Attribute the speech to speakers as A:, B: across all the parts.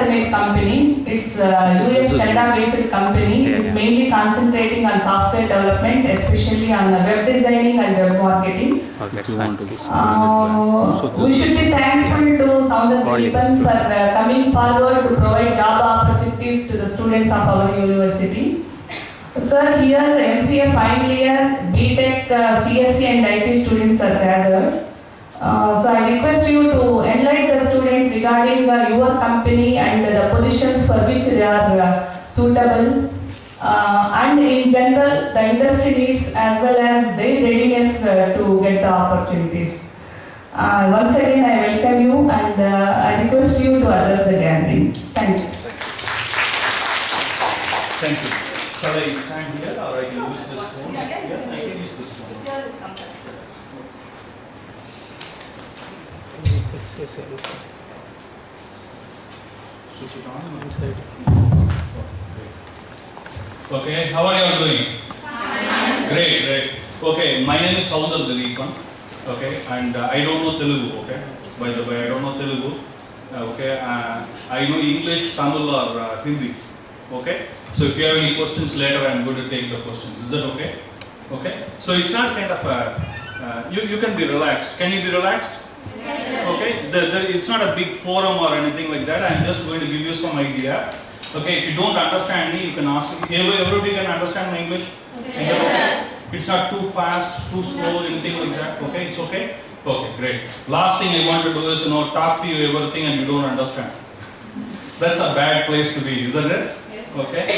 A: company. It's a US Canada-based company. It is mainly concentrating on software development, especially on web designing and web marketing.
B: Okay,
A: We should be thankful to Soundar Deepan for coming forward to provide job opportunities to the students of our university. Sir, here MCA final year, BTech, CSC and IT students are gathered. So I request you to enlighten the students regarding your company and the positions for which they are suitable, and in general the industry needs as well as their readiness to get the opportunities. Once again I welcome you and I request you to address the gathering. Thank you.
C: Thank you. Shall I stand here or I can use this phone? Yeah, I can use this phone. Switch it on inside. Okay, how are you all doing? Great, great. Okay, my name is Soundar Deepan. Okay, and I don't know Telugu. Okay, by the way, I don't know Telugu. Okay, I know English, Tamil or Hindi. Okay, so if you have any questions later, I'm going to take the questions. Is that okay? Okay, so it's not kind of you can be relaxed. Can you be relaxed? Okay, it's not a big forum or anything like that. I'm just going to give you some idea. Okay, if you don't understand me, you can ask me. Everybody can understand my English? Okay. It's not too fast, too slow, anything like that. Okay, it's okay? Okay, great. Last thing I want to do is, talk to you everything and you don't understand. That's a bad place to be, isn't it? Yes. Okay.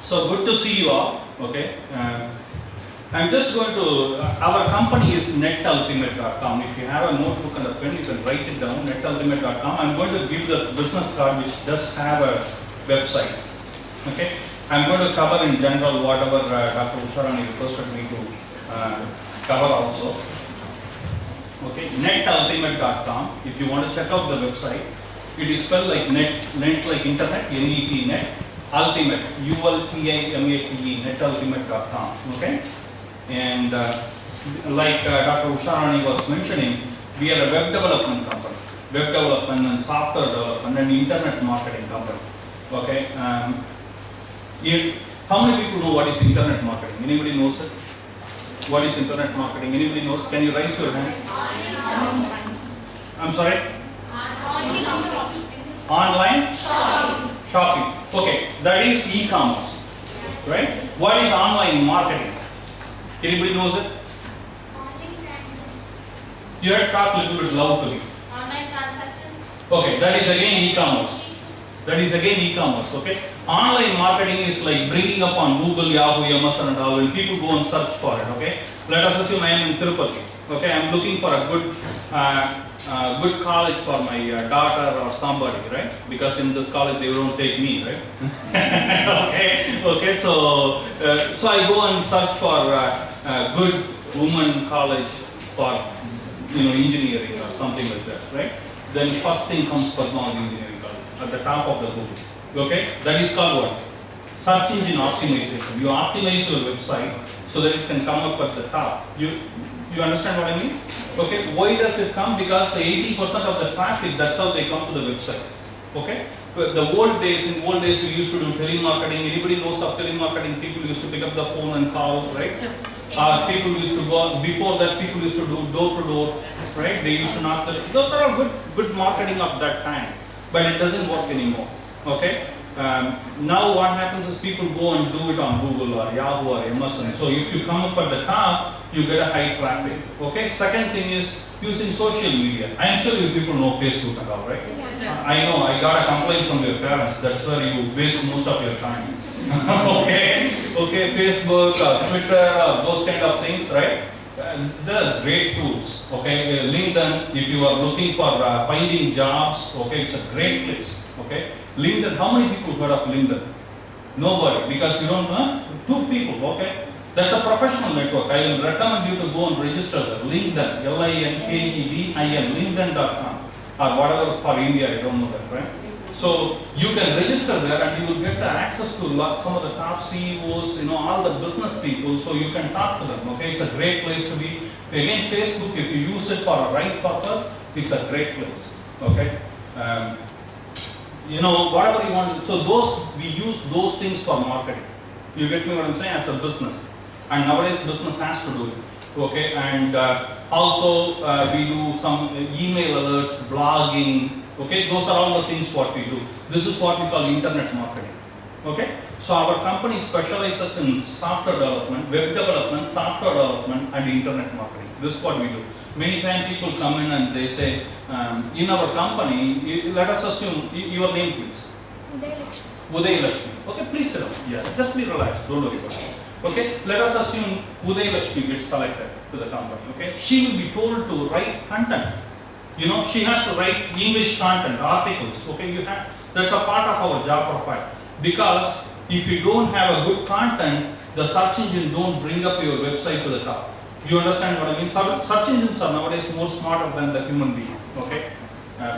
C: So good to see you all. Okay. I'm just going to, our company is netaltimate.com. If you have a notebook and a pen, you can write it down, netaltimate.com. I'm going to give the business card which does have a website. Okay. I'm going to cover in general whatever Dr. Usharani requested me to cover also. Okay. Netaltimate.com. If you want to check out the website, it is spelled like net like internet, N-E-T net, ultimate, U-L-T-I-M-A-T-E, netaltimate.com. Okay. And like Dr. Usharani was mentioning, we are a web development company, web development and software development and internet marketing company. Okay. How many people know what is internet marketing? Anybody knows it? What is internet marketing? Anybody knows? Can you raise your hands? I'm sorry? Online? Shopping. Okay, that is e-commerce, right? What is online marketing? Anybody knows it? You have to talk a little bit loudly.
D: Online transactions.
C: Okay, that is again e-commerce. That is again e-commerce. Okay. Online marketing is like bringing up on Google, Yahoo, Amazon, and all, and people go and search for it. Okay. Let us assume I am in Tirupati. Okay, I am looking for a good college for my daughter or somebody, right? Because in this college they don't take me, right? Okay. So I go and search for a good woman college for engineering or something like that, right? Then first thing comes Padma Engineering College at the top of the Google. Okay, that is called what? Search engine optimization. You optimize your website so that it can come up at the top. You understand what I mean? Okay, why does it come? Because the 80% of the traffic, that's how they come to the website. Okay, in old days we used to do telemarketing. Anybody knows of telemarketing? People used to pick up the phone and call, right? People used to go, before that people used to do door to door, right? They used to knock those are all good marketing of that time, but it doesn't work anymore. Okay, now what happens is people go and do it on Google or Yahoo or Amazon. So if you come up at the top, you get a high traffic. Okay. Second thing is using social media. I am sure you people know Facebook and all, right?
D: Yes.
C: I know. I got a complaint from your parents. That's where you waste most of your time. Okay. Facebook, Twitter, those kind of things, right? They're great tools. Okay. LinkedIn. If you are looking for finding jobs, okay, it's a great place. Okay. LinkedIn. How many people heard of LinkedIn? Nobody, because you don't know. 2 people. Okay. That's a professional network. I will recommend you to go and register there. LinkedIn, LinkedIn, LinkedIn.com or whatever for India, I don't know that, right? So you can register there and you will get access to some of the top CEOs, all the business people, so you can talk to them. Okay, it's a great place to be. Again, Facebook, if you use it for a right purpose, it's a great place. Okay. you know, whatever you want. So we use those things for marketing. You get me what I'm saying? As a business, and nowadays business has to do it. Okay, and also we do some email alerts, blogging. Okay, those are all the things what we do. This is what we call internet marketing. Okay, so our company specializes in software development, web development, software development, and internet marketing. This is what we do. Many times people come in and they say, in our company, let us assume your name, please. Uday Lakshmi. Okay, please sit down. Yeah, just be relaxed. Don't worry about it. Okay, let us assume Uday Lakshmi gets selected to the company. Okay, she will be told to write content. You know, she has to write English content, articles. Okay, that's a part of our job profile. Because if you don't have a good content, the search engine don't bring up your website to the top. You understand what I mean? Search engines are nowadays more smarter than the human being. Okay,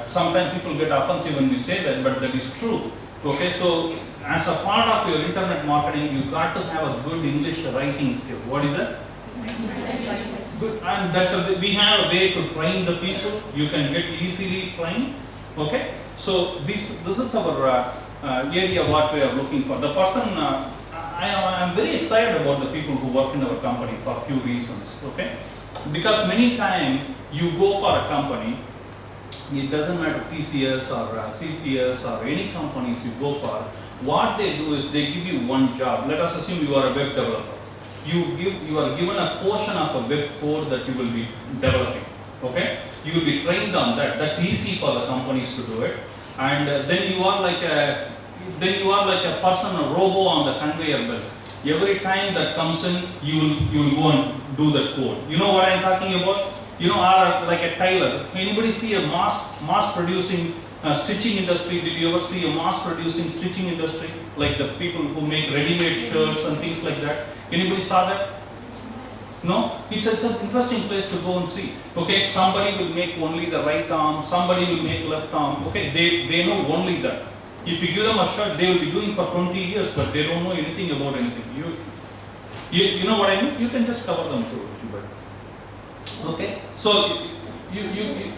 C: sometimes people get offensive when we say that, but that is true. Okay, so as a part of your internet marketing, you got to have a good English writing skill. What is that? Good. And we have a way to train the people. You can get easily trained. Okay, so this is our area what we are looking for. The person, I am very excited about the people who work in our company for a few reasons. Okay, because many times you go for a company. It doesn't matter TCS or CPS or any companies you go for. What they do is they give you one job. Let us assume you are a web developer. You are given a portion of a web code that you will be developing. Okay, you will be trained on that. That's easy for the companies to do it. And then you are like a person, a robo on the conveyor belt. Every time that comes in, you will go and do the code. You know what I'm talking about? You know, or like a tailor. Anybody see a mass producing stitching industry? Did you ever see a mass producing stitching industry? Like the people who make ready-made shirts and things like that. Anybody saw that? No? It's an interesting place to go and see. Okay, somebody will make only the right arm, somebody will make left arm. Okay, they know only that. If you give them a shirt, they will be doing for 20 years, but they don't know anything about anything. You know what I mean? You can just cover them through. Okay, so you know, you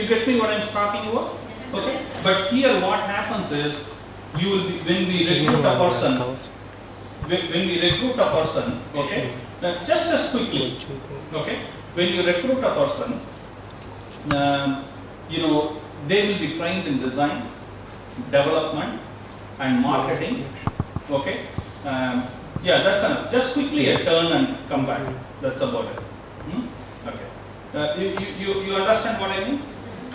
C: get me what I'm talking about? Okay, but here what happens is, you will be, when we recruit a person, okay, just quickly, okay, when you recruit a person, you know, they will be trained in design, development, and marketing. Okay, yeah, that's enough. Just quickly a turn and come back. That's about it. Okay. You understand what I mean?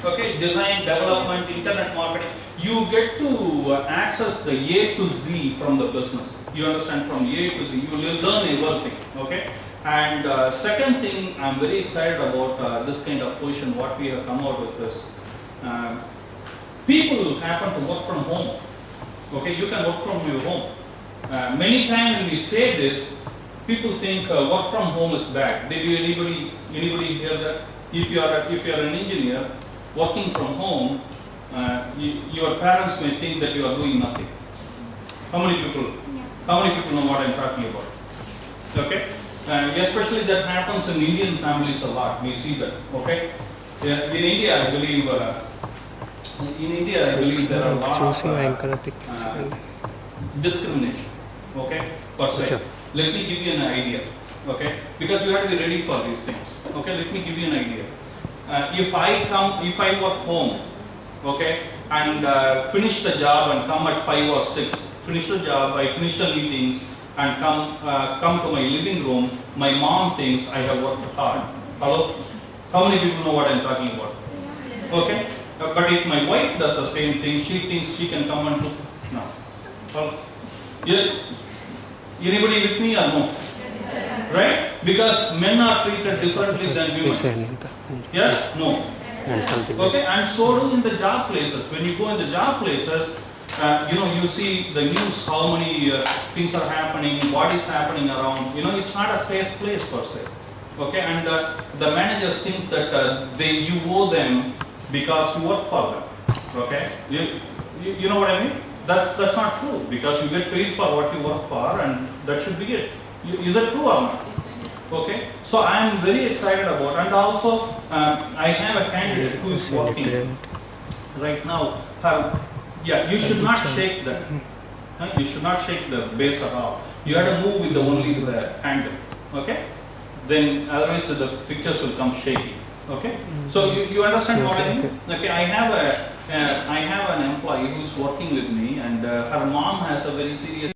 C: Okay, design, development, internet marketing. You get to access the A to Z from the business. You understand, from A to Z. You will learn everything. Okay. And second thing, I'm very excited about this kind of position. What we have come out with this. People happen to work from home. Okay, you can work from your home. Many times when we say this, people think work from home is bad. Did anybody hear that? If you are an engineer working from home, your parents may think that you are doing nothing. How many people know what I'm talking about? Okay, especially that happens in Indian families a lot. We see that. Okay, in India, I believe there are a lot of discrimination. Okay, per se. Let me give you an idea. Okay, because you have to be ready for these things. Okay, let me give you an idea. If I work home, okay, and finish the job and come at 5 or 6, finish the job, I finish the meetings and come to my living room, my mom thinks I have worked hard. Hello? How many people know what I'm talking about? Okay? But if my wife does the same thing, she thinks she can come and do. No. Well, anybody with me or no? Right? Because men are treated differently than women. Yes? No. Okay, and so do in the job places. When you go in the job places, you see the news, how many things are happening, what is happening around. It's not a safe place per se. Okay, and the managers think that you owe them because you work for them. Okay, you know what I mean? That's not true, because you get paid for what you work for, and that should be it. Is it true or not? Okay, so I am very excited about, and also I have a candidate who is working right now, her, yeah, you should not shake that. You should not shake the base at all. You have to move with the only with the handle. Okay? Then otherwise the pictures will come shaky. Okay? So you understand what I mean? Okay, I have an employee who is working with me, and her mom has a very serious